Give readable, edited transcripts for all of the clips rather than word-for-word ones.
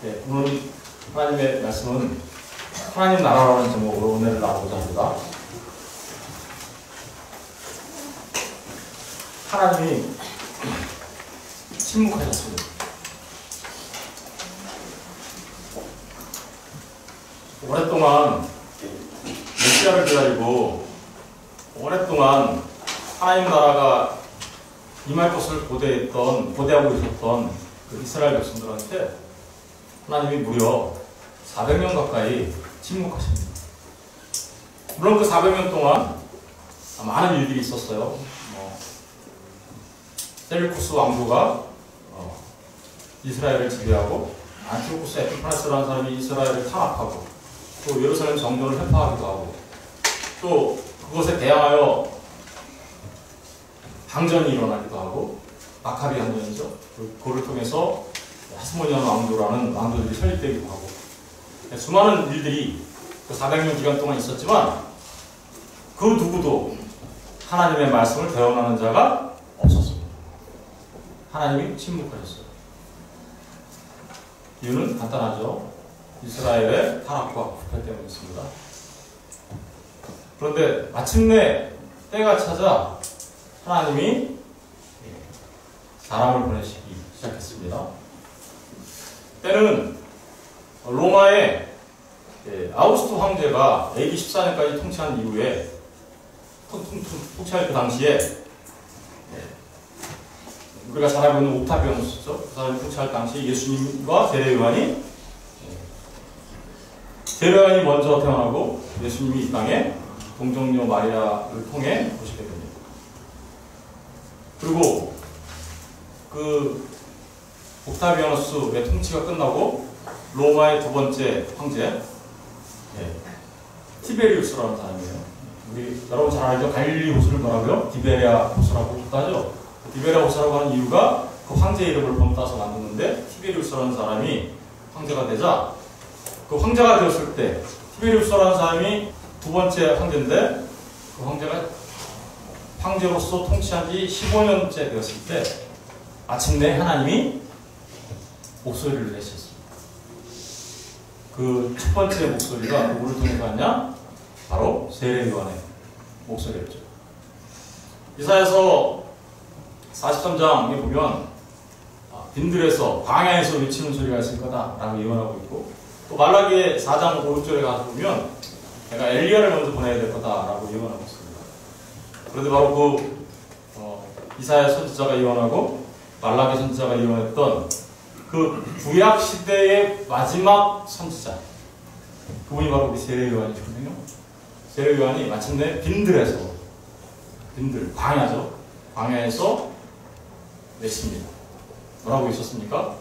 네, 오늘 하나님의 말씀은 하나님 나라라는 제목으로 오늘 나누고자 합니다. 하나님이 침묵하셨습니다. 오랫동안 메시아를 기다리고 오랫동안 하나님 나라가 임할 것을 고대하고 있었던 그 이스라엘 백성들한테 하나님이 무려 400년 가까이 침묵하십니다. 물론 그 400년 동안 많은 일들이 있었어요. 셀루쿠스 왕조가 이스라엘을 지배하고 안티오쿠스 에피파네스라는 사람이 이스라엘을 탄압하고 또 예루살렘 정전을 회파하기도 하고 또 그것에 대항하여 방전이 일어나기도 하고 마카비 항전이죠. 그거를 통해서 하스모니안 왕조라는 왕조들이 설립되기도 하고 수많은 일들이 그 400년 기간 동안 있었지만 그 누구도 하나님의 말씀을 대언하는 자가 없었습니다. 하나님이 침묵하셨어요. 이유는 간단하죠. 이스라엘의 타락과 부패 때문이었습니다. 그런데 마침내 때가 찾아 하나님이 사람을 보내시기 시작했습니다. 때는 로마의 아우구스토 황제가 AD 14년까지 통치한 이후에 통치할 그 당시에 우리가 잘 알고 있는 옥타비아누스죠. 그 사람이 통치할 당시 예수님과 세례요한이 먼저 태어나고 예수님이 이 땅에 동정녀 마리아를 통해 오시게 됩니다. 그리고 그 옥타비아누스의 통치가 끝나고 로마의 두 번째 황제 티베리우스라는 사람이에요. 우리 여러분 잘 알죠? 갈릴리 호수를 뭐라고요? 디베리아 호수라고 하죠. 디베리아 호수라고 하는 이유가 그 황제 이름을 본따서 만드는데 티베리우스라는 사람이 황제가 되자 그 황제가 되었을 때 티베리우스라는 사람이 두 번째 황제인데 그 황제가 황제로서 통치한 지 15년째 되었을 때 마침내 하나님이 목소리를 내셨습니다. 그 첫 번째 목소리가 누구를 통해서 왔냐? 바로 세례요한의 목소리였죠. 이사야서 43장에 보면 빈들에서 광야에서 외치는 소리가 있을 거다라고 예언하고 있고 또 말라기의 4장 5, 6절에 가서 보면 내가 엘리야를 먼저 보내야 될 거다라고 예언하고 있습니다. 그런데 바로 그 이사야 선지자가 예언하고 말라기 선지자가 예언했던 그 구약 시대의 마지막 선지자 그분이 바로 우리 세례요한이거든요. 세례요한이 마침내 빈들에서 광야죠. 광야에서 외칩니다. 뭐라고 있었습니까?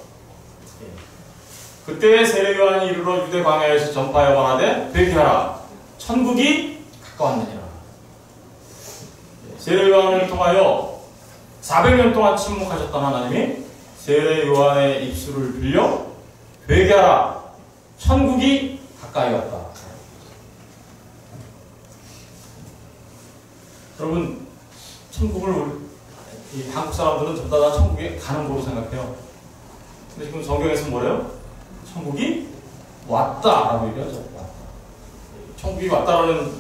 그때 세례요한이 이르러 유대 광야에서 전파하여 말하되 회개하라 천국이 가까웠느니라. 세례요한을 통하여 400년 동안 침묵하셨던 하나님이 세례요한의 입술을 빌려 회개하라 천국이 가까이 왔다. 여러분 천국을 이 한국 사람들은 전부 다 천국에 가는 거로 생각해요. 근데 지금 성경에서 뭐래요? 천국이 왔다라고 얘기하죠. 왔다. 천국이 왔다라는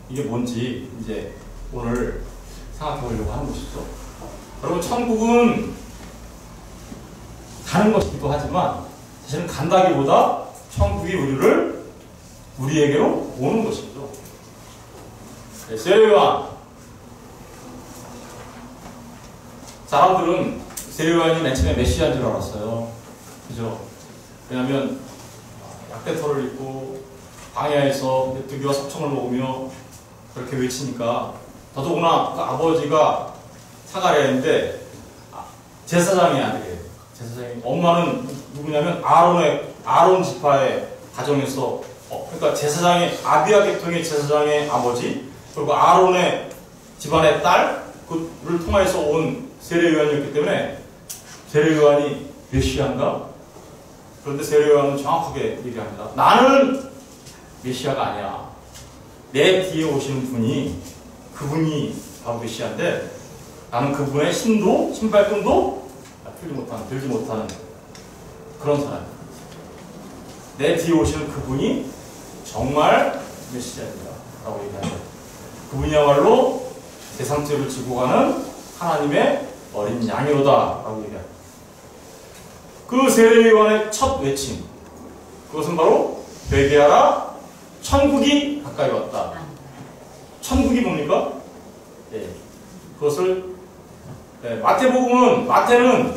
이게 뭔지 이제 오늘 생각해 보려고 하는 것이죠. 여러분 천국은 가는 것이기도 하지만 사실은 간다기보다 천국이 우리에게로 오는 것이죠. 세례요한 사람들은 세례요한이 맨 처음에 메시아인 줄 알았어요. 그죠? 왜냐하면 약대터를 입고 광야에서 메뚜기와 석청을 먹으며 그렇게 외치니까 더더구나 그 아버지가 사가랴인데 제사장의 아들이에요. 제사장이 엄마는 누구냐면 아론 지파의 가정에서 그러니까 제사장의 아비야 계통의 제사장의 아버지 그리고 아론의 집안의 딸 그를 통해서 온 세례요한이었기 때문에 세례요한이 메시아인가? 그런데 세례요한은 정확하게 얘기합니다. 나는 메시아가 아니야. 내 뒤에 오시는 그분이 바로 메시아인데 나는 그분의 신발끈도 들지 못하는 그런 사람입니다. 내 뒤에 오시는 그분이 정말 메시아입니다. 라고 얘기하죠. 그분이야말로 세상 죄를 지고 가는 하나님의 어린 양이로다. 라고 얘기합니다. 그 세례요한의 첫 외침, 그것은 바로 회개하라, 천국이 가까이 왔다. 천국이 뭡니까? 예, 그것을 마태는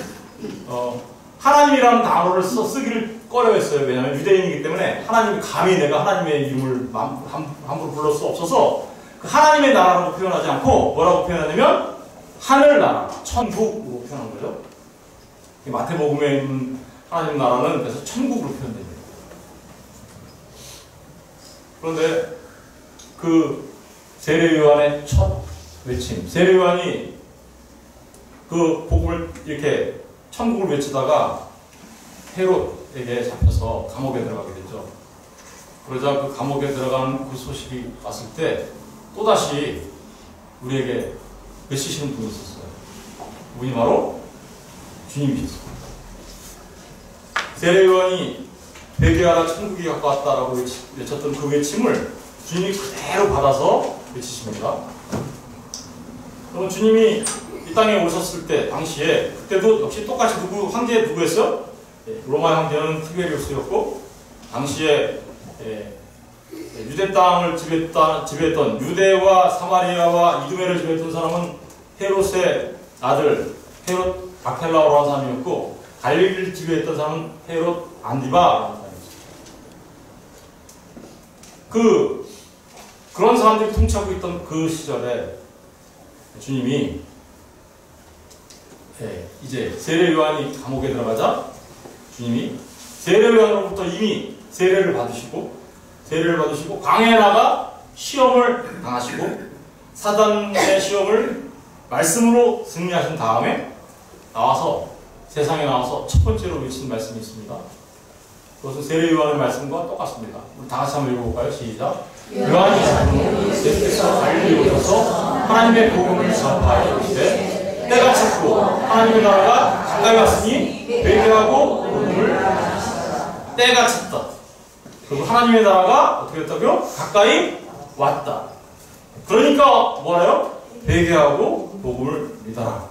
하나님이라는 단어를 쓰기를 꺼려했어요. 왜냐하면 유대인이기 때문에 하나님이 감히 내가 하나님의 이름을 함부로 불러올 수 없어서 그 하나님의 나라라고 표현하지 않고 뭐라고 표현하냐면 하늘나라, 천국으로 표현한 거죠. 마태복음에 있는 하나님 나라는 그래서 천국으로 표현됩니다. 그런데 그 세례요한의 첫 외침, 세례요한이 그 복음을 이렇게 천국을 외치다가 헤롯에게 잡혀서 감옥에 들어가게 되죠. 그러자 그 감옥에 들어가는 그 소식이 왔을 때 또다시 우리에게 외치시는 분이 있었어요. 그분이 바로 주님이셨습니다. 세례요한이 회개하라 천국이 가까웠다라고 외쳤던 그 외침을 주님이 그대로 받아서 외치십니다. 그럼 주님이 이 땅에 오셨을 때 당시에 그때도 역시 똑같이 황제 누구였어요? 로마 황제는 티베리우스였고 당시에 유대 땅을 지배했던 유대와 사마리아와 이두메를 지배했던 사람은 헤롯의 아들 헤롯 아켈라오라는 사람이었고 갈릴리를 지배했던 사람은 헤롯 안디바라는 사람이었어요. 그런 사람들이 통치하고 있던 그 시절에 주님이 이제 세례요한이 감옥에 들어가자 주님이 세례요한으로부터 이미 세례를 받으시고 광야에 나가 시험을 당하시고 사단의 시험을 말씀으로 승리하신 다음에 세상에 나와서 첫 번째로 외친 말씀이 있습니다. 그것은 세례요한의 말씀과 똑같습니다. 우리 다 같이 한번 읽어볼까요? 시작. 요한이 예수께서 갈릴리에 오셔서 하나님의 복음을 전파하여 이르시되 때가 찼고 하나님의 나라가 가까이 왔으니 회개하고 복음을 때가 찼다. 그리고 하나님의 나라가 어떻게 됐다고요? 가까이 왔다. 그러니까 뭐래요? 회개하고 복음을 믿어라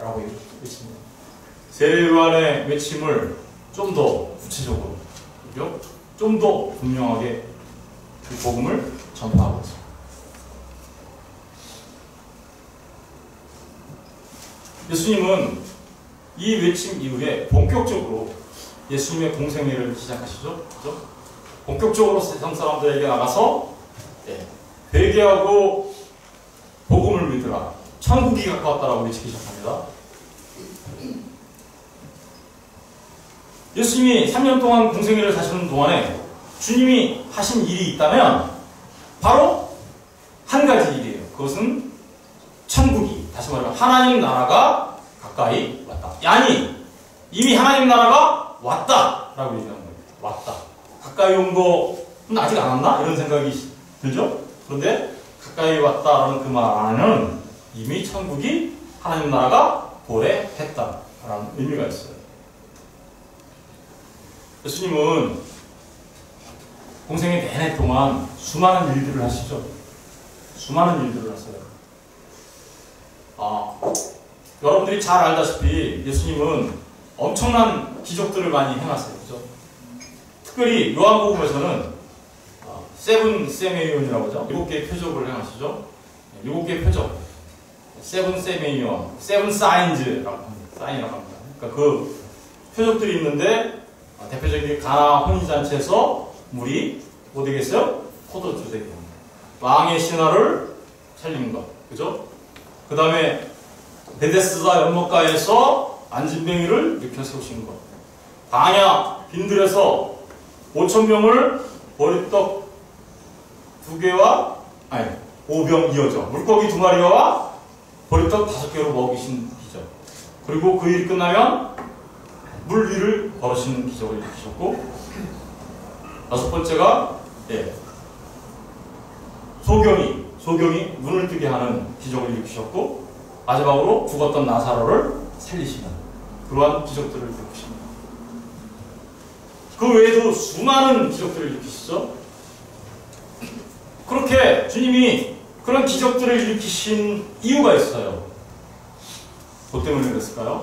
라고 외칩니다. 세례요한의 외침을 좀 더 구체적으로 좀 더 분명하게 그 복음을 전파하고 있습니다. 예수님은 이 외침 이후에 본격적으로 예수님의 공생애를 시작하시죠. 그렇죠? 본격적으로 세상 사람들에게 나가서 회개하고 복음을 믿으라. 천국이 가까웠다라고 외치기 시작합니다. 예수님이 3년 동안 공생애를 사시는 동안에 주님이 하신 일이 있다면 바로 한 가지 일이에요. 그것은 천국이, 다시 말하면 하나님 나라가 가까이 왔다. 아니, 이미 하나님 나라가 왔다 라고 얘기하는 거예요. 왔다. 가까이 온 거는 아직 안 왔나? 이런 생각이 들죠? 그런데 가까이 왔다라는 그 말 안에는 이미 천국이 하나님 나라가 도래했다라는 의미가 있어요. 예수님은 공생의 내내 동안 수많은 일들을 하시죠. 수많은 일들을 하세요. 여러분들이 잘 알다시피 예수님은 엄청난 기적들을 많이 해놨어요. 그죠? 특별히 요한복음에서는 세븐 세메이온이라고 하죠. 7개의 표적을 행하시죠. 7개의 표적. 세븐 세메이온, 세븐 사인즈라고 합니다. 사인이라고 합니다. 그러니까 그 표적들이 있는데 대표적인 게 가나 혼인잔치에서 물이 뭐 되겠어요? 포도주 되게 합니다. 왕의 신하를 살린 것. 그죠? 그 다음에 베데스다 연못가에서 안진뱅이를 일으켜 세우신 것. 광야 빈들에서 5,000명을 보리떡 2개와 5병 이어져 물고기 2마리와 보리떡 5개로 먹이신 기적. 그리고 그 일이 끝나면 물 위를 걸으시는 기적을 일으키셨고, 5번째가 소경이 눈을 뜨게 하는 기적을 일으키셨고, 마지막으로 죽었던 나사로를 살리시는 그러한 기적들을 일으키십니다. 그 외에도 수많은 기적들을 일으키시죠. 그렇게 주님이 그런 기적들을 일으키신 이유가 있어요. 뭐 때문에 그랬을까요?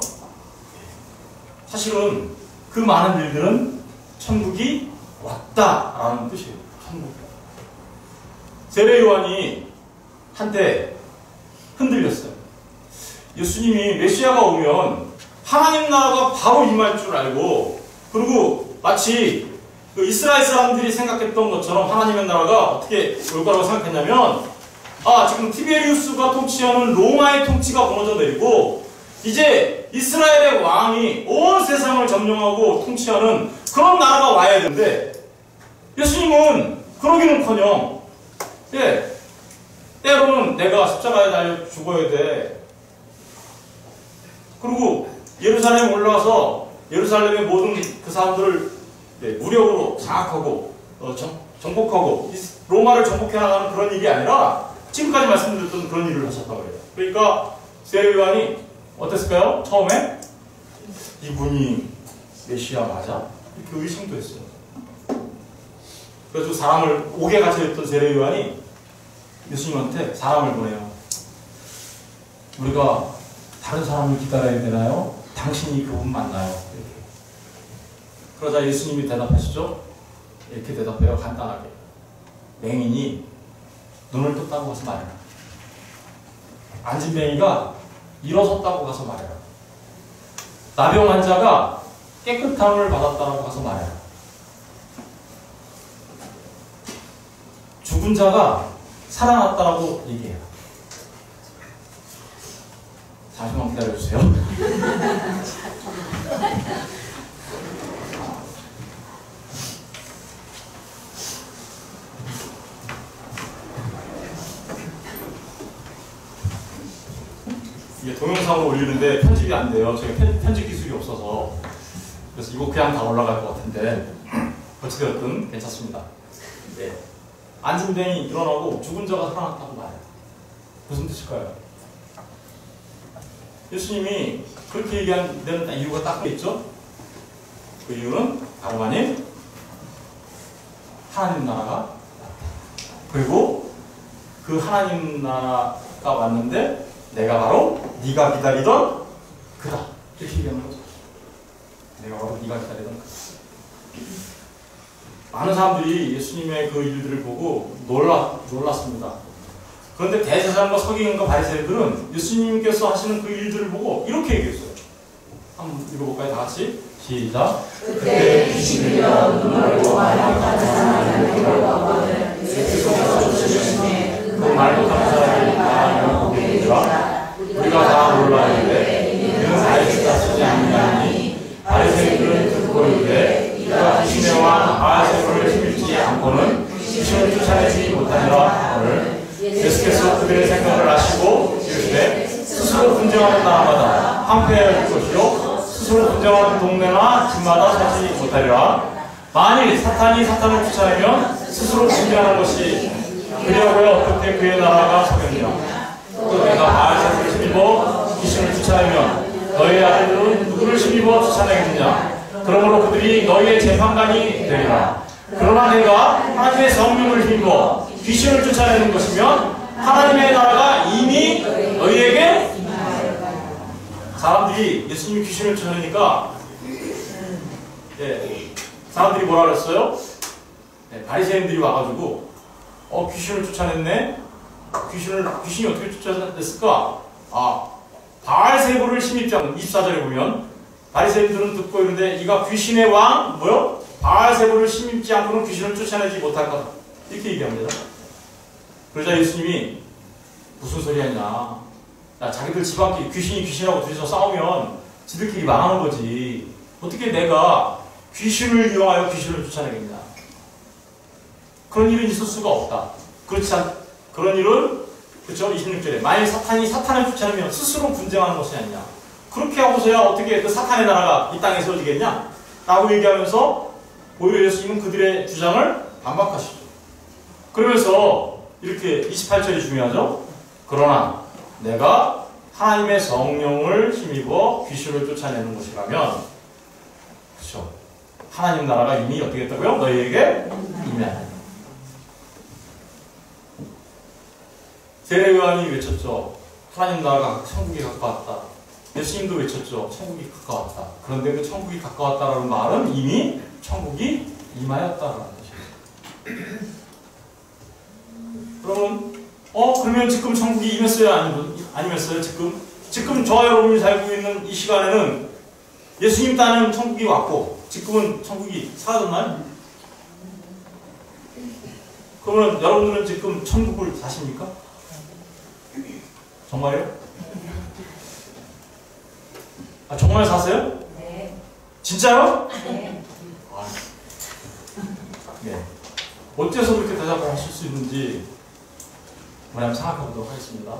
사실은 그 많은 일들은 천국이 왔다라는 뜻이에요. 천국. 세례 요한이 한때 흔들렸어요. 예수님이 메시아가 오면 하나님 나라가 바로 임할 줄 알고, 그리고 마치 그 이스라엘 사람들이 생각했던 것처럼 하나님의 나라가 어떻게 올 거라고 생각했냐면, 지금 티베리우스가 통치하는 로마의 통치가 무너져 내리고 이제 이스라엘의 왕이 온 세상을 점령하고 통치하는 그런 나라가 와야 되는데, 예수님은 그러기는커녕 때로는 내가 십자가에 달려 죽어야 돼. 그리고 예루살렘에 올라와서 예루살렘의 모든 그 사람들을 무력으로 장악하고 정복하고 로마를 정복해 나가는 그런 일이 아니라 지금까지 말씀드렸던 그런 일을 하셨다고 해요. 그러니까 세례 요한이 어땠을까요? 처음에 이분이 메시아 맞아? 이렇게 의심도 했어요. 그래서 사람을 옥에 갇혀있던 세례 요한이 예수님한테 사람을 보내요. 우리가 다른 사람을 기다려야 되나요? 당신이 그분 만나요. 이렇게. 그러자 예수님이 대답하시죠. 이렇게 대답해요. 간단하게. 맹인이 눈을 떴다고 가서 말해라. 안진뱅이가 일어섰다고 가서 말해라. 나병 환자가 깨끗함을 받았다고 가서 말해라. 죽은 자가 살아났다라고 얘기해요. 잠시만 기다려주세요. 이게 동영상으로 올리는데 편집이 안 돼요. 제가 편집 기술이 없어서. 그래서 이거 그냥 다 올라갈 것 같은데 어찌되었든 괜찮습니다. 네. 안진뱅이 일어나고 죽은 자가 살아났다고 말해요. 무슨 뜻일까요? 예수님이 그렇게 얘기한 데는 이유가 딱 있죠? 그 이유는 다름 아닌 하나님 나라가 왔다. 그리고 그 하나님 나라가 왔는데 내가 바로 네가 기다리던 그다. 이렇게 얘기하는 거죠. 내가 바로 네가 기다리던 그다. 많은 사람들이 예수님의 그 일들을 보고 놀랐습니다. 그런데 대제사장과 서기관과 바리새인들은 예수님께서 하시는 그 일들을 보고 이렇게 얘기했어요. 한번 읽어볼까요? 다 같이. 시작. 그때 귀신이 들려 눈을 보고 말하는 사람을 들어가거든 예수께서 주시네 그 말도 감사하니 나아요 보게 되리라. 우리가 다 놀라는데 이는 바리새인가 쓰지 않느냐니 바리새인들은 듣고 이르되 이가 귀신의 왕 바알세불을 힘입지 않고는 귀신을 쫓아내지 못하니라 하거늘 예수께서 그들의 생각을 아시고 이르시되 스스로 분쟁하는 나라마다 황폐해질 것이요 스스로 분쟁하는 동네나 집마다 서지 못하리라. 만일 사탄이 사탄을 쫓아내면 스스로 분쟁하는 것이 그리하여 어떻게 그의 나라가 서겠느냐. 또 내가 바알세불을 힘입어 귀신을 쫓아내면 너희 아들들은 누구를 힘입어 쫓아내겠느냐. 그러므로 그들이 너희의 재판관이 되리라. 그러나 내가 하나님의 성령을 힘입어 귀신을 쫓아내는 것이면 하나님의 나라가 이미 너희에게 사람들이 예수님이 귀신을 쫓아내니까 사람들이 뭐라 그랬어요? 바리새인들이 와가지고 귀신을 쫓아냈네? 귀신이 어떻게 쫓아냈을까? 바알세불을 힘입지 않는 24절에 보면 바리새인들은 듣고 이르되 이가 귀신의 왕 뭐요? 바알세불을 힘입지 않고는 귀신을 쫓아내지 못할 거다. 이렇게 얘기합니다. 그러자 예수님이 무슨 소리 하냐. 야, 자기들 집안끼리 귀신하고 둘이서 싸우면 지들끼리 망하는 거지. 어떻게 내가 귀신을 이용하여 귀신을 쫓아내겠냐. 그런 일은 있을 수가 없다. 그런 일은 그렇죠? 26절에 만일 사탄이 사탄을 쫓아내면 스스로 분쟁하는 것이 아니냐. 그렇게 하고서야 어떻게 그 사탄의 나라가 이 땅에 세워지겠냐? 라고 얘기하면서 오히려 예수님은 그들의 주장을 반박하시죠. 그러면서 이렇게 28절이 중요하죠? 그러나 내가 하나님의 성령을 힘입어 귀신을 쫓아내는 것이라면 그렇죠? 하나님 나라가 이미 어떻게 했다고요? 너희에게 임해. 세례요한이 외쳤죠. 하나님 나라가 천국이 가까웠다. 예수님도 외쳤죠. 천국이 가까웠다. 그런데 그 천국이 가까웠다라는 말은 이미 천국이 임하였다라는 뜻이에요. 그러면 지금 천국이 임했어요? 아니었어요? 지금 저와 여러분이 살고 있는 이 시간에는 예수님 따는 천국이 왔고 지금은 천국이 사라졌나요? 그러면 여러분들은 지금 천국을 사십니까? 정말요? 정말 사세요? 네. 진짜요? 네. 네. 어째서 그렇게 대답을 하실 수 있는지 우리 한번 생각해 보도록 하겠습니다.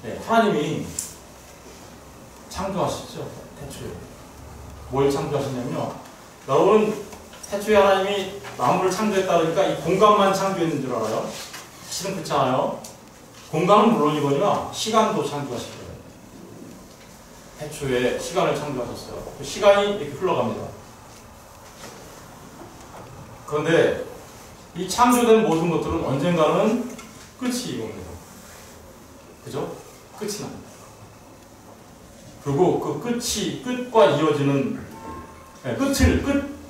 네, 하나님이 창조하시죠. 태초에. 뭘 창조하시냐면요. 여러분, 태초에 하나님이 만물을 창조했다 그러니까 이 공간만 창조했는 줄 알아요? 사실은 그렇지 않아요? 공간은 물론이거니와 시간도 창조하실 거예요. 태초에 시간을 창조하셨어요. 그 시간이 이렇게 흘러갑니다. 그런데 이 창조된 모든 것들은 언젠가는 끝이 옵니다. 그죠? 끝이 납니다. 그리고 그 끝과 이어지는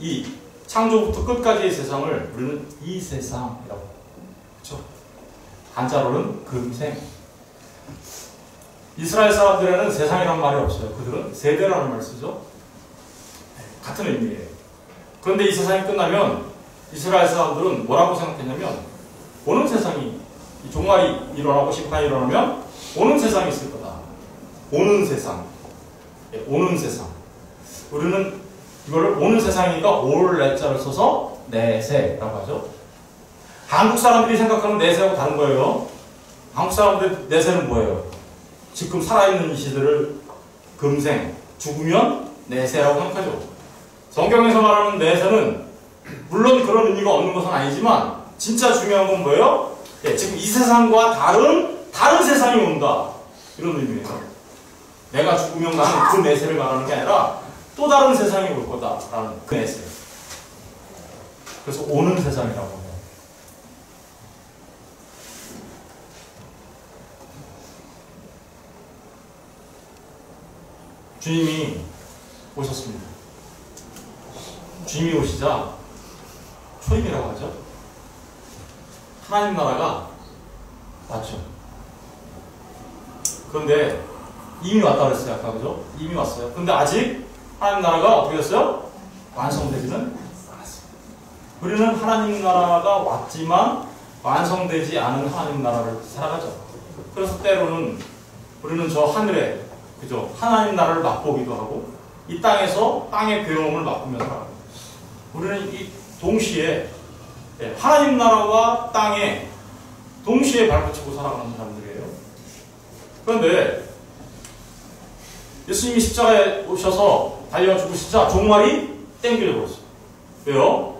이 창조부터 끝까지의 세상을 우리는 이 세상이라고 합니다. 그렇죠? 한자로는 금생. 이스라엘 사람들에는 세상이라는 말이 없어요. 그들은 세대라는 말을 쓰죠. 같은 의미예요. 그런데 이 세상이 끝나면 이스라엘 사람들은 뭐라고 생각했냐면 오는 세상이 이 종말이 일어나고 심판이 일어나면 오는 세상이 있을 거다. 오는 세상. 오는 세상. 우리는 이거를 오는 세상이니까 올 내자를 써서 내세라고 하죠. 한국 사람들이 생각하는 내세하고 다른 거예요. 한국 사람들 내세는 뭐예요? 지금 살아있는 이 시대를 금생, 죽으면 내세라고 생각하죠. 성경에서 말하는 내세는 물론 그런 의미가 없는 것은 아니지만 진짜 중요한 건 뭐예요? 지금 이 세상과 다른 세상이 온다. 이런 의미예요. 내가 죽으면 나는 그 내세를 말하는 게 아니라 또 다른 세상이 올 거다라는 그 내세. 그래서 오는 세상이라고 해요. 주님이 오셨습니다. 주님이 오시자 초림이라고 하죠. 하나님 나라가 왔죠. 그런데 이미 왔다 그랬어요. 아까 그죠? 이미 왔어요. 근데 아직 하나님 나라가 어떻게 됐어요? 완성되지는 않았습니다. 우리는 하나님 나라가 왔지만 완성되지 않은 하나님 나라를 살아가죠. 그래서 때로는 우리는 저 하늘에 그죠? 하나님 나라를 맛보기도 하고 이 땅에서 땅의 괴로움을 맛보면서 살아갑니다. 우리는 이 동시에 하나님 나라와 땅에 동시에 발붙이고 살아가는 사람들이에요. 그런데 예수님이 십자가에 오셔서 달려 죽으시자 종말이 땡겨져 버렸어요. 왜요?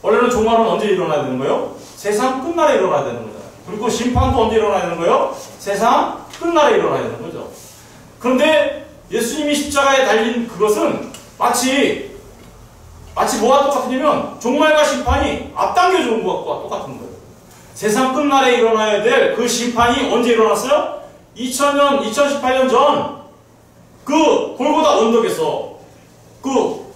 원래는 종말은 언제 일어나야 되는 거예요? 세상 끝날에 일어나야 되는 거잖아요. 그리고 심판도 언제 일어나야 되는 거예요? 세상 끝날에 일어나야 되는 거죠. 그런데 예수님이 십자가에 달린 그것은 마치 뭐와 똑같으냐면 종말과 심판이 앞당겨져 온 것과 똑같은 거예요. 세상 끝날에 일어나야 될 그 심판이 언제 일어났어요? 2018년 전 그 골고다 언덕에서 그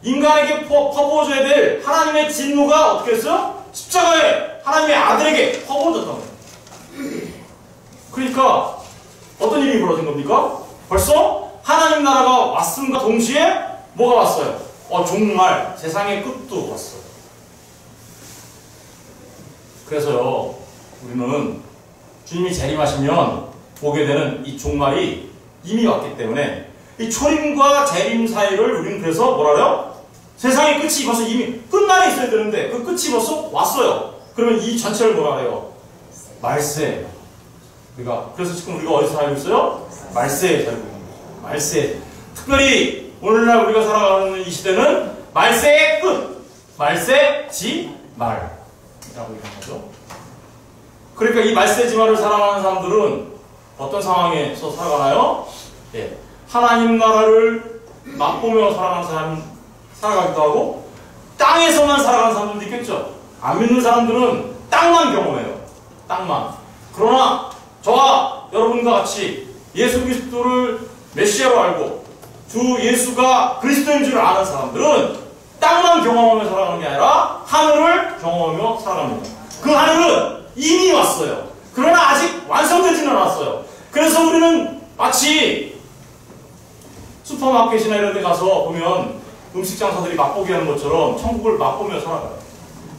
인간에게 퍼부어져야 될 하나님의 진노가 어떻게 했어요? 십자가에 하나님의 아들에게 퍼부어졌단 말이에요. 그러니까 어떤 일이 벌어진 겁니까? 벌써 하나님 나라가 왔음과 동시에 뭐가 왔어요? 종말, 세상의 끝도 왔어요. 그래서요, 우리는 주님이 재림하시면 보게 되는 이 종말이 이미 왔기 때문에 이 초림과 재림 사이를 우리는 그래서 뭐라래요? 세상의 끝이 벌써 이미 끝날에 있어야 되는데 그 끝이 벌써 왔어요. 그러면 이 전체를 뭐라래요? 말세. 그래서 지금 우리가 어디서 살고 있어요? 말세에 살고 있는 거죠. 말세. 특별히 오늘날 우리가 살아가는 이 시대는 말세의 끝. 말세지말이라고 얘기하는 거죠. 그러니까 이 말세지말을 살아가는 사람들은 어떤 상황에서 살아가나요? 하나님 나라를 맛보며 살아가는 사람 살아가기도 하고 땅에서만 살아가는 사람들도 있겠죠. 안 믿는 사람들은 땅만 경험해요. 땅만. 그러나 저와 여러분과 같이 예수 그리스도를 메시아로 알고 주 예수가 그리스도인 줄 아는 사람들은 땅만 경험하며 살아가는 게 아니라 하늘을 경험하며 살아갑니다. 그 하늘은 이미 왔어요. 그러나 아직 완성되지는 않았어요. 그래서 우리는 마치 슈퍼마켓이나 이런 데 가서 보면 음식 장사들이 맛보게 하는 것처럼 천국을 맛보며 살아가요.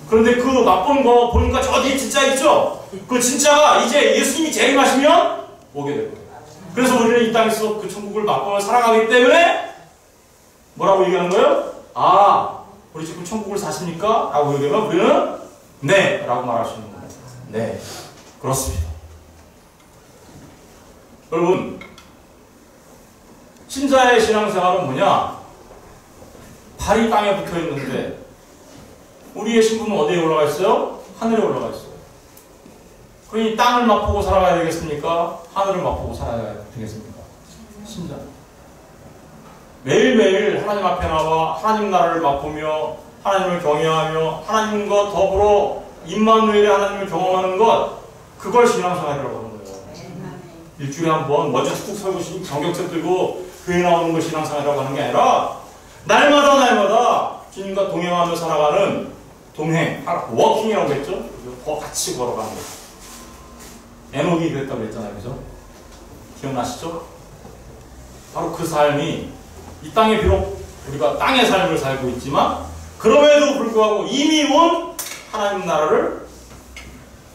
그런데 그 맛본 거 보니까 저 뒤에 진짜 있죠? 그 진짜가 이제 예수님이 재림하시면 오게 될 거예요. 그래서 우리는 이 땅에서 그 천국을 맛보며 살아가기 때문에 뭐라고 얘기하는 거예요? 아, 우리 지금 천국을 사십니까? 라고 얘기하면 우리는 네! 라고 말할 수 있는 거예요. 네, 그렇습니다. 여러분, 신자의 신앙생활은 뭐냐? 발이 땅에 붙어 있는데 우리의 신분은 어디에 올라가 있어요? 하늘에 올라가 있어요. 그러니 땅을 맛보고 살아가야 되겠습니까? 하늘을 맛보고 살아야 되겠습니까? 신자. 매일매일 하나님 앞에 나와 하나님 나라를 맛보며 하나님을 경외하며 하나님과 더불어 임마누엘의 하나님을 경험하는 것, 그걸 신앙생활이라고 하는 거예요. 일주일에 한 번 먼저 툭툭 설고 정경책 들고 교회 나오는 걸 신앙생활이라고 하는 게 아니라 날마다 주님과 동행하며 살아가는 동행, 워킹이라고 했죠? 같이 걸어가는 거. 에녹이 그랬다고 그랬잖아요. 그죠? 기억나시죠? 바로 그 삶이 이 땅에 비록 우리가 땅의 삶을 살고 있지만 그럼에도 불구하고 이미 온 하나님 나라를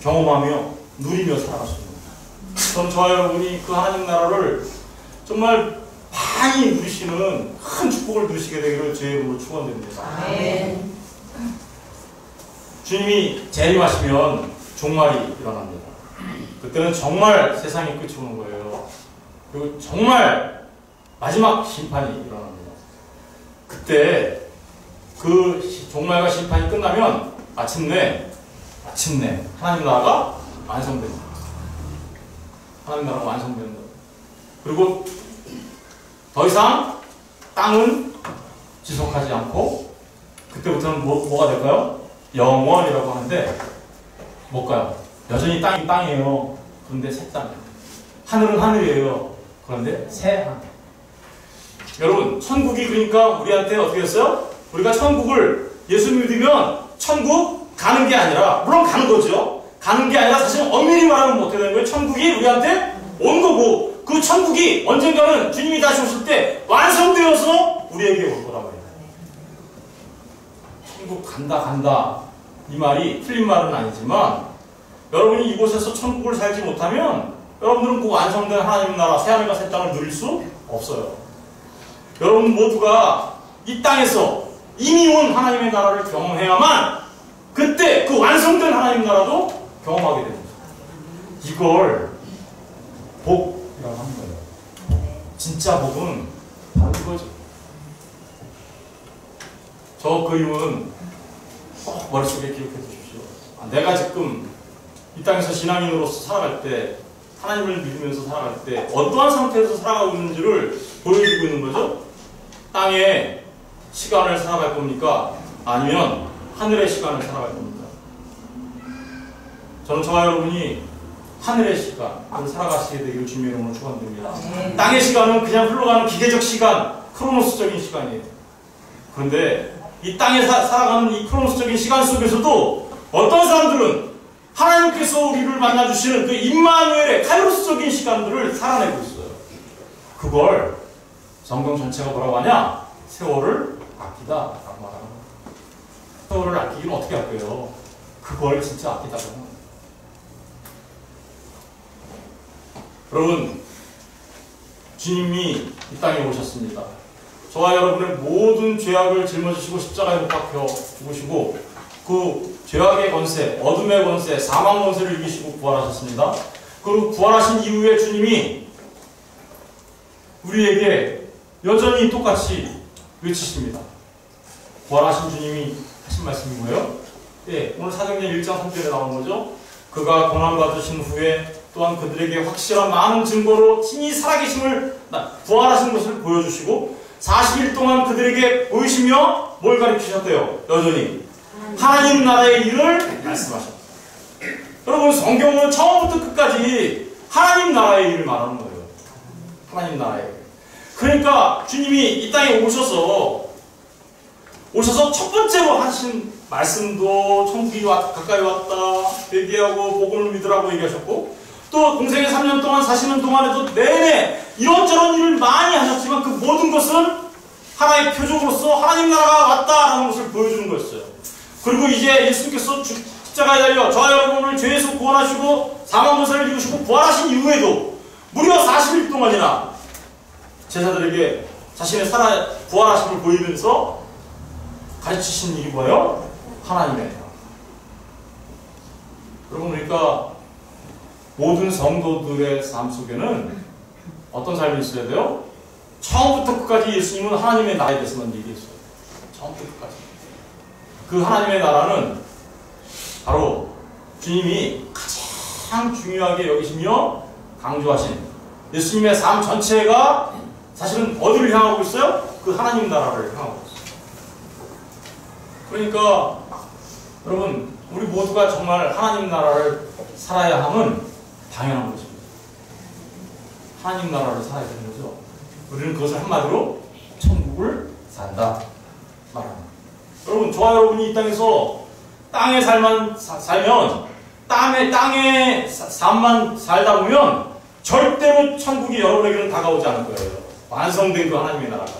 경험하며 누리며 살아갈 수 있는 거예요. 전 저와 여러분이 그 하나님 나라를 정말 많이 누리시는 큰 축복을 누리시게 되기를 주의 이름으로 축원드립니다. 아멘. 주님이 재림하시면 종말이 일어납니다. 그때는 정말 세상이 끝이 오는 거예요. 그리고 정말 마지막 심판이 일어납니다. 그때 그 종말과 심판이 끝나면 마침내 하나님 나라가 완성됩니다. 하나님 나라가 완성됩니다. 그리고 더 이상 땅은 지속하지 않고 그때부터는 뭐가 될까요? 영원이라고 하는데 뭘까요? 여전히 땅이 땅이에요. 그런데 새 땅. 하늘은 하늘이에요. 그런데 새 하늘. 여러분, 천국이 그러니까 우리한테 어떻게 했어요? 우리가 천국을 예수 믿으면 천국 가는 게 아니라, 물론 가는 거죠. 가는 게 아니라 사실 엄밀히 말하면 어떻게 되는 거예요? 천국이 우리한테 온 거고, 그 천국이 언젠가는 주님이 다시 오실 때 완성되어서 우리에게 올 거란 말이에요. 천국 간다 이 말이 틀린 말은 아니지만 여러분이 이곳에서 천국을 살지 못하면 여러분들은 그 완성된 하나님 나라 새하늘과 새 땅을 누릴 수 없어요. 여러분 모두가 이 땅에서 이미 온 하나님의 나라를 경험해야만 그때 그 완성된 하나님 나라도 경험하게 됩니다. 이걸 복이라고 하는 거예요. 진짜 복은 바로 이거죠. 저 그림은 꼭 머릿속에 기억해 두십시오. 내가 지금 이 땅에서 신앙인으로서 살아갈 때, 하나님을 믿으면서 살아갈 때 어떠한 상태에서 살아가고 있는지를 보여주고 있는 거죠. 땅의 시간을 살아갈 겁니까? 아니면 하늘의 시간을 살아갈 겁니까? 저는 저와 여러분이 하늘의 시간을 살아가시게 되기를 주님의 이름으로 축원드립니다. 땅의 시간은 그냥 흘러가는 기계적 시간, 크로노스적인 시간이에요. 그런데 이 땅에 살아가는 이 크로노스적인 시간 속에서도 어떤 사람들은 하나님께서 우리를 만나주시는 그 임마누엘의 카이로스적인 시간들을 살아내고 있어요. 그걸 성경 전체가 뭐라고 하냐? 세월을 아끼다 라고 말하는 거예요. 세월을 아끼기는 어떻게 할까요? 그걸 진짜 아끼다고 하는 거예요. 여러분, 주님이 이 땅에 오셨습니다. 저와 여러분의 모든 죄악을 짊어지시고 십자가에 못 박혀 죽으시고 그 죄악의 권세, 어둠의 권세, 사망 권세를 이기시고 부활하셨습니다. 그리고 부활하신 이후에 주님이 우리에게 여전히 똑같이 외치십니다. 부활하신 주님이 하신 말씀이 뭐예요? 예, 오늘 사도행전 1장 3절에 나오는 거죠. 그가 고난받으신 후에 또한 그들에게 확실한 많은 증거로 친히 살아계심을 부활하신 것을 보여주시고 40일 동안 그들에게 보이시며 뭘 가르치셨대요? 여전히 하나님 나라의 일을 말씀하셨다. 여러분, 성경은 처음부터 끝까지 하나님 나라의 일을 말하는 거예요. 하나님 나라의 일. 그러니까 주님이 이 땅에 오셔서 첫 번째로 하신 말씀도 천국이 가까이 왔다, 회개하고 복음을 믿으라고 얘기하셨고, 또 공생의 3년 동안 사시는 동안에도 내내 이런저런 일을 많이 하셨지만 그 모든 것은 하나의 표적으로서 하나님 나라가 왔다라는 것을 보여주는 거였어요. 그리고 이제 예수님께서 십자가에 달려 저와 여러분을 죄에서 구원하시고 사망고사를 이루시고 부활하신 이후에도 무려 40일 동안이나 제자들에게 자신의 부활하심을 보이면서 가르치신 일이 뭐예요? 하나님의 나라. 여러분, 그러니까 모든 성도들의 삶 속에는 어떤 삶이 있어야 돼요? 처음부터 끝까지 예수님은 하나님의 나라에 대해서만 얘기했어요. 처음부터 끝까지. 그 하나님의 나라는 바로 주님이 가장 중요하게 여기시며 강조하신 예수님의 삶 전체가 사실은 어디를 향하고 있어요? 그 하나님 나라를 향하고 있어요. 그러니까 여러분, 우리 모두가 정말 하나님 나라를 살아야 함은 당연한 것입니다. 하나님 나라를 살아야 되는 거죠. 우리는 그것을 한마디로 천국을 산다 말합니다. 여러분, 저와 여러분이 이 땅에서 땅에 살면 땅의 삶만 살다 보면 절대로 천국이 여러분에게는 다가오지 않을 거예요. 완성된 그 하나님의 나라가.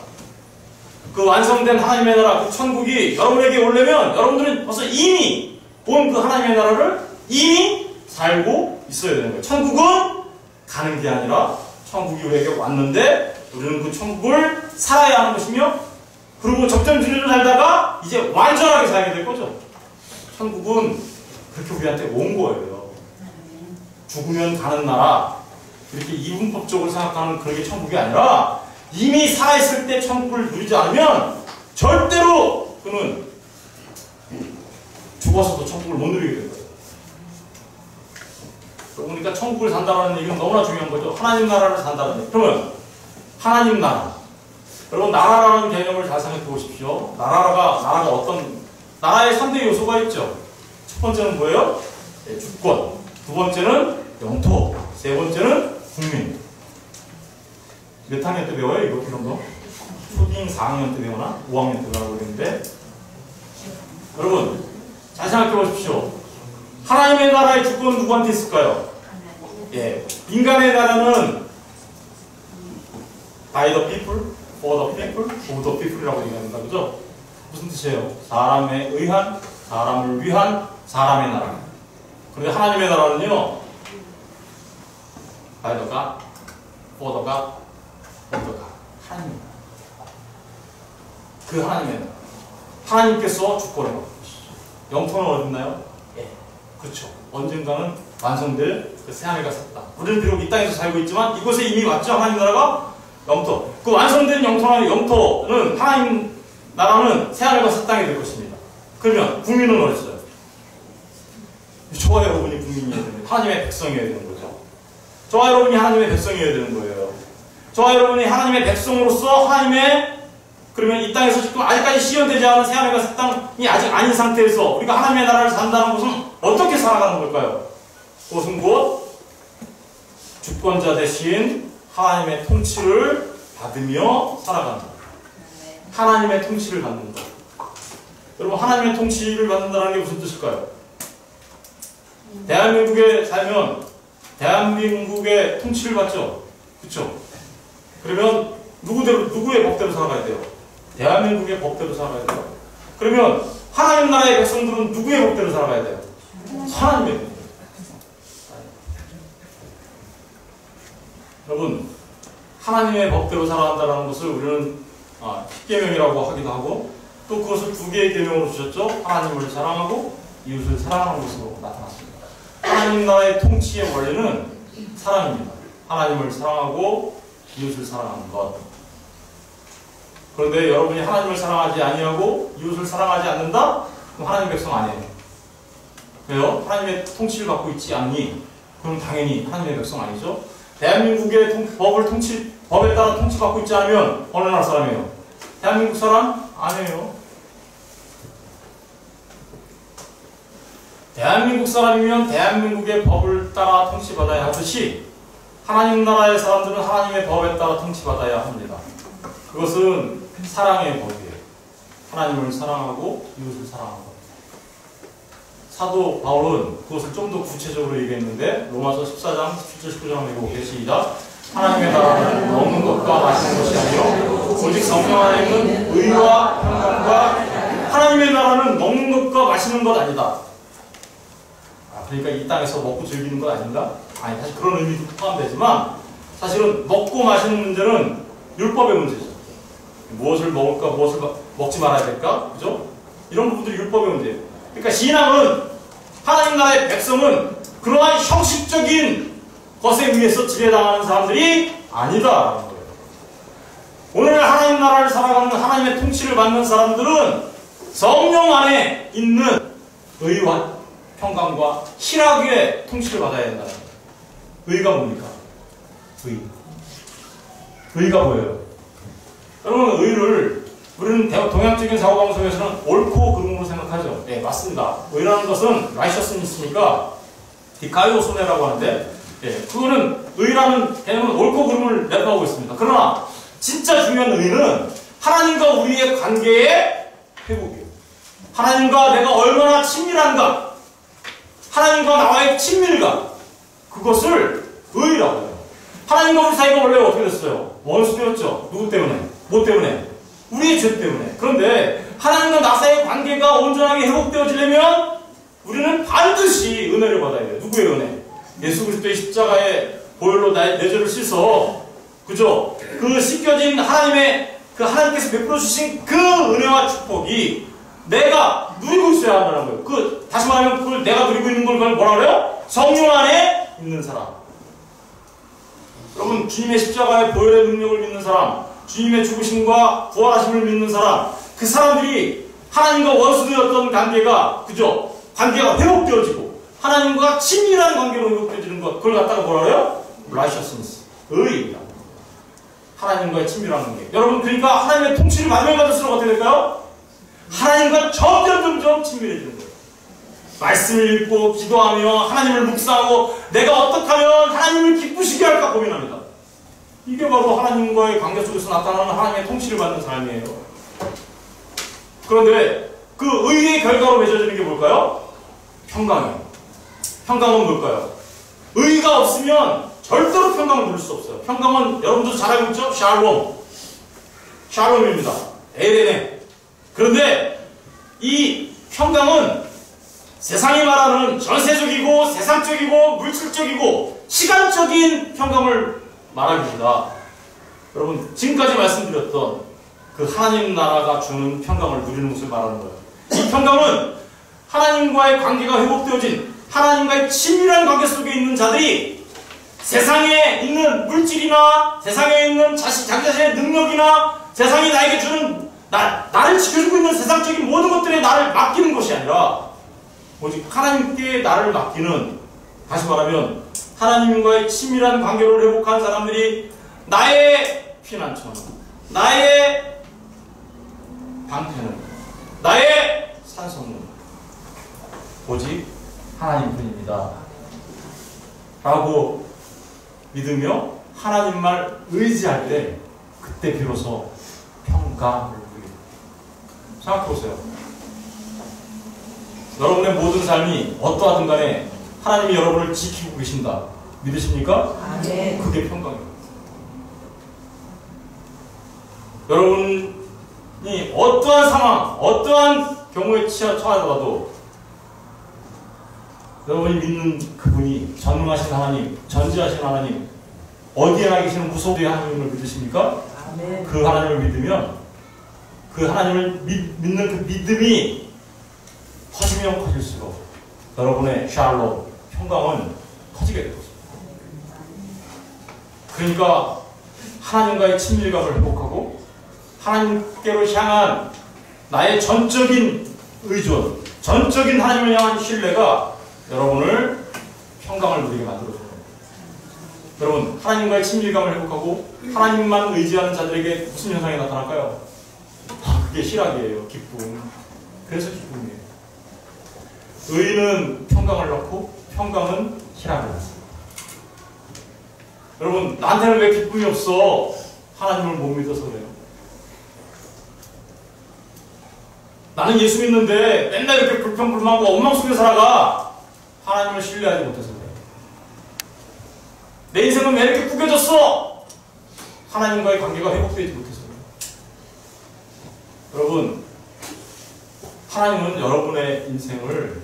그 완성된 하나님의 나라, 그 천국이 여러분에게 오려면 여러분들은 벌써 이미 본 그 하나님의 나라를 이미 살고 있어야 되는 거예요. 천국은 가는 게 아니라 천국이 우리에게 왔는데 우리는 그 천국을 살아야 하는 것이며, 그리고 적정주의로 살다가 이제 완전하게 살게 될 거죠. 천국은 그렇게 우리한테 온 거예요. 죽으면 가는 나라, 이렇게 이분법적으로 생각하는 그런 게 천국이 아니라 이미 살아있을 때 천국을 누리지 않으면 절대로 그는 죽어서도 천국을 못 누리게 될 거예요. 그러니까 천국을 산다는 얘기는 너무나 중요한 거죠. 하나님 나라를 산다는 얘기. 그러면 하나님 나라. 여러분, 나라라는 개념을 잘 생각해 보십시오. 나라가 어떤, 나라의 3대 요소가 있죠. 첫 번째는 뭐예요? 네, 주권. 두 번째는 영토. 세 번째는 국민. 몇 학년 때 배워요? 이거 이런 거? 초딩 4학년 때 배우나? 5학년 때 배우라고 그랬는데, 여러분 잘 생각해 보십시오. 하나님의 나라의 주권은 누구한테 있을까요? 예, 인간의 나라는 by the people, for the people, of the people이라고 얘기합니다. 그죠? 무슨 뜻이에요? 사람에 의한, 사람을 위한 사람의 나라. 그런데 하나님의 나라는요, by the God, for the God, of the God. 하나님. 그 하나님의 나라. 하나님께서 주권을 갖고 계시죠. 영토는 어디 있나요? 예. 그렇죠. 언젠가는 완성될 그 새하늘과 새 땅. 우리는 비록 이 땅에서 살고 있지만 이곳에 이미 왔죠. 하나님 나라가 영토. 그 완성된 영토는 하나님 나라는 새하늘과 새 땅이 될 것입니다. 그러면 국민은 어디 있어요? 저와 여러분이 국민이어야 됩니다. 하나님의 백성이어야 되는 거죠. 저와 여러분이 하나님의 백성이어야 되는 거예요. 저와 여러분이 하나님의 백성으로서 그러면 이 땅에서 지금 아직까지 시연되지 않은 새하늘과 새 땅이 아직 아닌 상태에서 우리가 하나님의 나라를 산다는 것은 어떻게 살아가는 걸까요? 그것은 곧 주권자 대신 하나님의 통치를 받으며 살아간다. 하나님의 통치를 받는다. 여러분, 하나님의 통치를 받는다는 게 무슨 뜻일까요? 대한민국에 살면 대한민국의 통치를 받죠. 그렇죠? 그러면 누구의 법대로 살아가야 돼요? 대한민국의 법대로 살아가야 돼요. 그러면 하나님 나라의 백성들은 누구의 법대로 살아가야 돼요? 하나님의 법대로. 여러분, 하나님의 법대로 살아간다는 것을 우리는 십계명이라고 하기도 하고, 또 그것을 두 개의 계명으로 주셨죠. 하나님을 사랑하고 이웃을 사랑하는 것으로 나타났습니다. 하나님 나라의 통치의 원리는 사랑입니다. 하나님을 사랑하고 이웃을 사랑하는 것. 그런데 여러분이 하나님을 사랑하지 아니하고 이웃을 사랑하지 않는다? 그럼 하나님 백성 아니에요. 왜요? 하나님의 통치를 받고 있지 않니? 그럼 당연히 하나님의 백성 아니죠? 대한민국의 법을 법에 따라 통치받고 있지 않으면 어느 나라 사람이에요? 대한민국 사람? 아니에요. 대한민국 사람이면 대한민국의 법을 따라 통치받아야 하듯이 하나님 나라의 사람들은 하나님의 법에 따라 통치받아야 합니다. 그것은 사랑의 법이에요. 하나님을 사랑하고 이웃을 사랑하는 것. 사도 바울은 그것을 좀 더 구체적으로 얘기했는데 로마서 14장 17절 19장 읽어보게. 시작. 하나님의 나라는 먹는 것과 마시는 것이 아니요 오직 성령 안에 있는 의와 평강과 하나님의 나라는 먹는 것과 마시는 것 아니다. 그러니까 이 땅에서 먹고 즐기는 것 아닌가? 아니, 사실 그런 의미도 포함되지만 사실은 먹고 마시는 문제는 율법의 문제죠. 무엇을 먹을까, 무엇을 먹지 말아야 될까? 그죠? 이런 부분들이 율법의 문제예요. 그러니까 신앙은 하나님 나라의 백성은 그러한 형식적인 것에 의해서 지배당하는 사람들이 아니다라는 거예요. 오늘 하나님 나라를 살아가는 하나님의 통치를 받는 사람들은 성령 안에 있는 의와 평강과 희락의 통치를 받아야 된다는 거예요. 의가 뭡니까? 의가 뭐예요? 여러분, 의를 우리는 동양적인 사고방송에서는 옳고 그름으로 생각하죠. 네, 맞습니다. 의라는 것은 righteousness니까 디카이오소네라고 하는데, 예, 그거는 의라는 개념은 옳고 그름을 내포하고 있습니다. 그러나 진짜 중요한 의는 하나님과 우리의 관계의 회복이에요. 하나님과 내가 얼마나 친밀한가, 하나님과 나와의 친밀감, 그것을 의라고 해요. 하나님과 우리 사이가 원래 어떻게 됐어요? 원수되었죠. 누구 때문에? 뭐 때문에? 우리의 죄 때문에. 그런데 하나님과 나 사이의 관계가 온전하게 회복되어지려면 우리는 반드시 은혜를 받아야 돼요. 누구의 은혜? 예수 그리스도의 십자가의 보혈로 내 죄를 씻어, 그죠? 그 씻겨진 하나님의 하나님께서 베풀어 주신 그 은혜와 축복이 내가 누리고 있어야 한다는 거예요. 다시 말하면 그걸 내가 누리고 있는 걸 뭐라 그래요? 성령 안에 있는 사람. 여러분, 주님의 십자가의 보혈의 능력을 믿는 사람, 주님의 죽으심과 부활하심을 믿는 사람, 그 사람들이 하나님과 원수되었던 관계가, 그죠? 관계가 회복되어지고 하나님과 친밀한 관계로 회복되어지는 것, 그걸 갖다가 뭐라 그래요? righteousness, 의입니다. 하나님과의 친밀한 관계. 여러분, 그러니까 하나님의 통치를 받으면 받을수록 어떻게 될까요? 하나님과 점점 친밀해지는 거예요. 말씀을 읽고 기도하며 하나님을 묵상하고 내가 어떻게 하면 하나님을 기쁘시게 할까 고민합니다. 이게 바로 하나님과의 관계 속에서 나타나는 하나님의 통치를 받는 삶이에요. 그런데 그 의의 결과로 맺어지는 게 뭘까요? 평강이에요. 평강은 뭘까요? 의가 없으면 절대로 평강을 누릴 수 없어요. 평강은 여러분도 잘 알고 있죠? 샬롬입니다. 에레네. 그런데 이 평강은 세상이 말하는 전세적이고 세상적이고 물질적이고 시간적인 평강을 말합니다. 여러분, 지금까지 말씀드렸던 그 하나님 나라가 주는 평강을 누리는 것을 말하는 거예요. 이 평강은 하나님과의 관계가 회복되어진 하나님과의 친밀한 관계 속에 있는 자들이 세상에 있는 물질이나 세상에 있는 자기 자신의 능력이나 세상이 나에게 주는 나를 지켜주고 있는 세상적인 모든 것들에 나를 맡기는 것이 아니라 오직 하나님께 나를 맡기는, 다시 말하면 하나님과의 친밀한 관계를 회복한 사람들이 나의 피난처는, 나의 방패는, 나의 산성은 오직 하나님뿐입니다 라고 믿으며 하나님만 의지할 때 그때 비로소 평강을 누립니다. 생각해보세요. 여러분의 모든 삶이 어떠하든 간에 하나님이 여러분을 지키고 계신다. 믿으십니까? 네. 그게 평강입니다. 여러분이 어떠한 상황, 어떠한 경우에 처하더라도 여러분이 믿는 그분이 전능하신 하나님, 전지하신 하나님, 어디에나 계시는 무소부의 하나님을 믿으십니까? 네. 그 하나님을 믿으면 그 하나님을 믿는 그 믿음이 커지면 커질수록 여러분의 샬롬, 평강은 커지게 될 것입니다. 그러니까 하나님과의 친밀감을 회복하고 하나님께로 향한 나의 전적인 의존, 전적인 하나님을 향한 신뢰가 여러분을 평강을 누리게 만들어줍니다. 여러분, 하나님과의 친밀감을 회복하고 하나님만 의지하는 자들에게 무슨 현상이 나타날까요? 그게 희락이에요. 기쁨. 그래서 기쁨이에요. 의는 평강을 낳고 평강은 희락을 낳습니다. 여러분, 나한테는 왜 기쁨이 없어? 하나님을 못 믿어서 그래요. 나는 예수 믿는데 맨날 이렇게 불평불만하고 엉망 속에 살아가. 하나님을 신뢰하지 못해서 그래요. 내 인생은 왜 이렇게 구겨졌어? 하나님과의 관계가 회복되지 못해서 그래요. 여러분, 하나님은 여러분의 인생을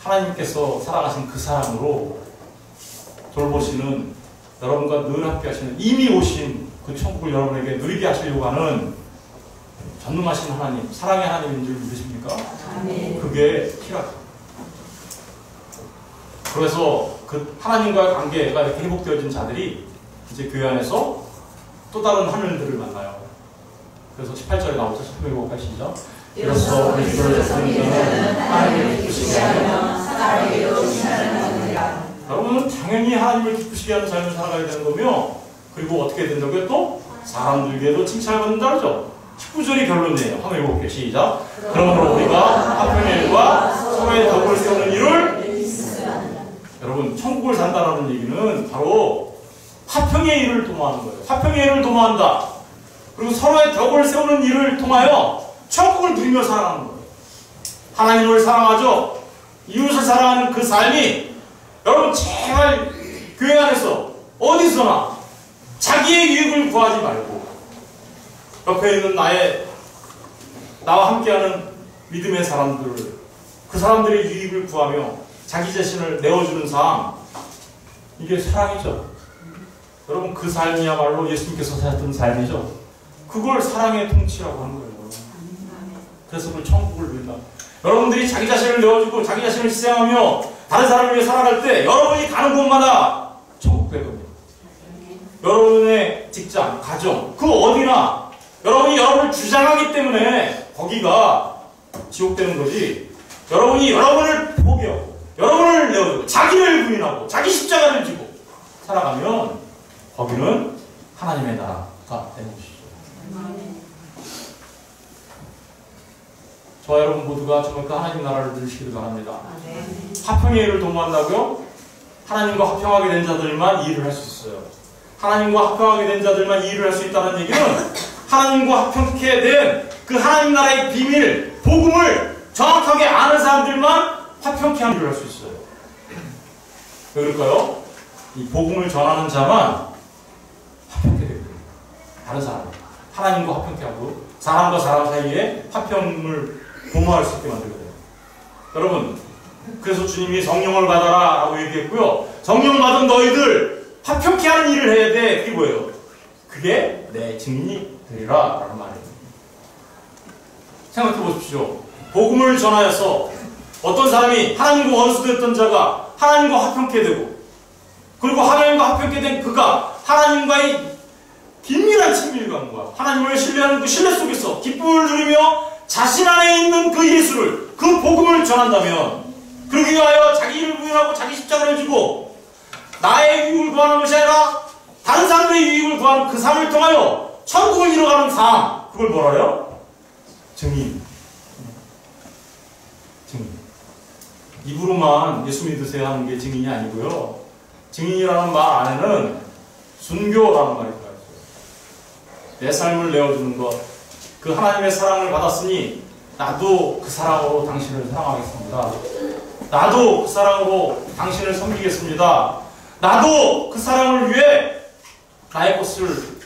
하나님께서 살아가신 그 사랑으로 돌보시는, 여러분과 늘 함께 하시는, 이미 오신 그 천국을 여러분에게 누리게 하시려고 하는 전능하신 하나님, 사랑의 하나님인 줄 믿으십니까? 아멘. 그게 희락. 그래서 그 하나님과의 관계가 이렇게 회복되어진 자들이 이제 교회 안에서 또 다른 하늘들을 만나요. 그래서 18절에 나오죠. 19절 시작. 이로써 우리 주를 섬기는 자는 하나님을 기쁘시게 하며 사랑에게忠신하는 자들이라. 여러분은 당연히 하나님을 기쁘시게 하는 삶을 살아가야 되는 거며, 그리고 어떻게 된다고요? 또 사람들에게도 칭찬을 받는다 그러죠. 19절이 결론이에요. 한번 읽어볼게요. 시작. 그러므로 우리가 화평의 일과 서로의 덕을 세우는 일을, 여러분, 천국을 산다라는 얘기는 바로 화평의 일을 도모하는 거예요. 화평의 일을 도모한다. 그리고 서로의 덕을 세우는 일을 통하여 천국을 누리며 살아가는 거예요. 하나님을 사랑하죠. 이웃을 사랑하는 그 삶이, 여러분, 제발 교회 안에서 어디서나 자기의 유익을 구하지 말고 옆에 있는 나와 함께하는 믿음의 사람들, 그 사람들의 유익을 구하며 자기 자신을 내어주는 삶, 이게 사랑이죠. 여러분, 그 삶이야말로 예수님께서 사셨던 삶이죠. 그걸 사랑의 통치라고 하는 거예요. 그래서 그걸 천국을 누린다. 여러분들이 자기 자신을 내어주고 자기 자신을 희생하며 다른 사람을 위해 살아갈 때 여러분이 가는 곳마다 천국 될 겁니다. 여러분의 직장, 가정, 그 어디나 여러분이 여러분을 주장하기 때문에 거기가 지옥 되는 거지. 여러분이 여러분을 포기하고 여러분을 내어주고 자기를 부인하고 자기 십자가를 지고 살아가면 거기는 하나님의 나라가 되는 것이죠. 저와 여러분 모두가 정말 그 하나님 나라를 누리시기를 바랍니다. 화평의 일을 도모한다고요? 하나님과 화평하게 된 자들만 이 일을 할 수 있어요. 하나님과 화평하게 된 자들만 이 일을 할 수 있다는 얘기는 하나님과 화평케 된 그 하나님 나라의 비밀, 복음을 정확하게 아는 사람들만 화평케 하는 일을 할 수 있어요. 왜 그럴까요? 이 복음을 전하는 자만 화평케 됩니다. 다른 사람, 하나님과 화평케 하고 사람과 사람 사이에 화평을 도모할 수 있게 만들거든요. 여러분, 그래서 주님이 성령을 받아라 라고 얘기했고요. 성령 받은 너희들 화평케 하는 일을 해야 돼. 그게 뭐예요? 그게 내 증인이 되리라 라는 말이에요. 생각해 보십시오. 복음을 전하여서 어떤 사람이 하나님과 원수되었던 자가 하나님과 화평케 되고, 그리고 하나님과 화평케 된 그가 하나님과의 긴밀한 친밀감과 하나님을 신뢰하는 그 신뢰 속에서 기쁨을 누리며 자신 안에 있는 그 예수를, 그 복음을 전한다면, 그러기 위하여 자기를 부인하고 자기 십자가를 지고 나의 유익을 구하는 것이 아니라 다른 사람들의 유익을 구하는 그 삶을 통하여 천국을 이뤄가는 삶, 그걸 뭐라 해요? 증인. 증인. 입으로만 예수 믿으세요 하는 게 증인이 아니고요. 증인이라는 말 안에는 순교라는 말이 들어있어요. 내 삶을 내어주는 것, 그 하나님의 사랑을 받았으니 나도 그 사랑으로 당신을 사랑하겠습니다. 나도 그 사랑으로 당신을 섬기겠습니다. 나도 그 사랑을 위해 나의 것을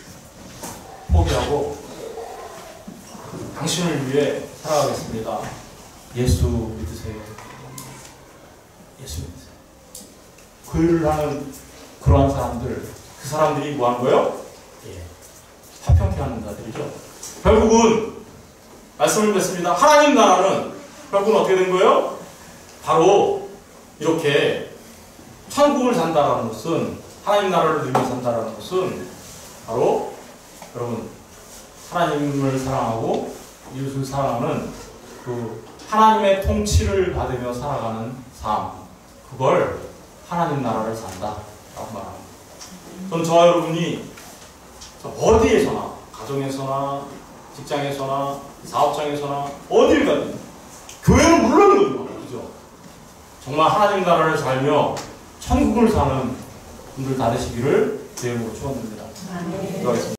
포기하고 당신을 위해 살아가겠습니다. 예수 믿으세요. 예수 믿으세요. 그 일을 하는 그러한 사람들, 그 사람들이 뭐 하는 거예요? 화평케 하는 자들이죠. 결국은 말씀을 뵙습니다. 하나님 나라는 결국은 어떻게 된 거예요? 바로 이렇게 천국을 산다라는 것은, 하나님 나라를 누리며 산다라는 것은 바로 여러분 하나님을 사랑하고 이웃을 사랑하는 그 하나님의 통치를 받으며 살아가는 삶, 그걸 하나님 나라를 산다, 라고 말합니다. 저는 저와 여러분이 어디에서나, 가정에서나, 직장에서나, 사업장에서나, 어딜 가든, 교회는 물론이거든요. 그죠? 정말 하나님 나라를 살며 천국을 사는 분들 다 되시기를 주의 이름으로 축원드립니다. 기도하겠습니다.